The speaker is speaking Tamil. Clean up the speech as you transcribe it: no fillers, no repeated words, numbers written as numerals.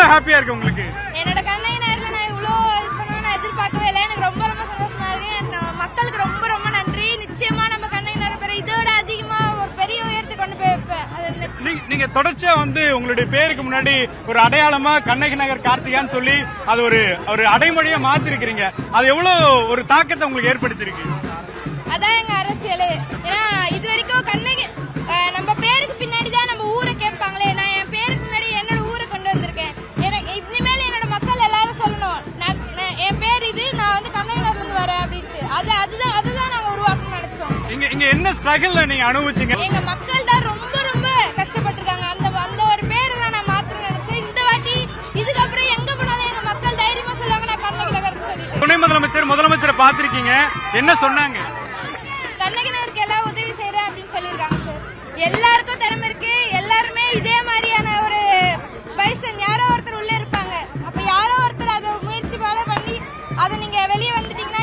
ஹாப்பியா இருக்கு உங்களுக்கு? என்னோட கண்ணகி நகர்ல நான் இவ்வளோ இது பண்ணுவேன் நான் எதிர்பார்க்கவே இல்லை. எனக்கு ரொம்ப ரொம்ப சந்தோஷமா இருக்கு. மக்களுக்கு ரொம்ப ரொம்ப நன்றி. நிச்சயமா நம்ம கண்ணகி நகர் பேரை இதோட அதிகமா ஒரு பெரிய உயரத்துக்கு கொண்டு போய் வைப்பேன். நீங்க தொடர்ச்சியா உங்களுடைய பேருக்கு முன்னாடி ஒரு அடையாளமா கண்ணகி நகர் கார்த்திகான்னு சொல்லி அது ஒரு அடைமொழியா மாத்தி இருக்கிறீங்க. அது எவ்வளவு ஒரு தாக்கத்தை உங்களுக்கு ஏற்படுத்திருக்கு? அதான் எங்க அரசியலே. ஏன்னா இது வரைக்கும் கண்ணகி நம்ம பேருக்கு பின்னாடி தான் நம்ம ஊரை கேட்பாங்களே. நான் என் பேருக்கு முன்னாடி என்னோட ஊரை கொண்டு வந்திருக்கேன். எனக்கு இனிமேல் என்னோட மக்கள் எல்லாரும் சொல்லணும் என் பேர் இது, நான் கண்ணகி நகர்ல இருந்து வரேன் அப்படின்ட்டு. அதுதான் நாங்க உருவாக்கணும்னு நினைச்சோம். இங்க என்ன ஸ்ட்ரகிள் நீங்க அனுபவிச்சீங்க? எங்க மக்கள் தான் ரொம்ப ரொம்ப கஷ்டப்பட்டிருக்காங்க. அந்த ஒரு பேரெல்லாம் நான் மாத்தணும்னு நினைச்சேன். இந்த வாட்டி இதுக்கப்புறம் எங்க போனாலும் எங்க மக்கள் தைரியமா சொல்லுவாங்க நான் கண்ணகி நகர்னு சொல்லிட்டு. துணை முதலமைச்சரை பாத்திருக்கீங்க, என்ன சொன்னாங்க? கண்ணகி நகருக்கு எல்லாம் உதவி செய்யறேன் அப்படின்னு சொல்லியிருக்காங்க சார். எல்லாருக்கும் திறமை இருக்கு. எல்லாருமே இதே மாதிரியான ஒரு பைசன் யாரோ ஒருத்தர் உள்ள இருப்பாங்க. அப்ப யாரோ ஒருத்தர் அதை முயற்சி பண்ணி அதை நீங்க வெளியே வந்துட்டீங்கன்னா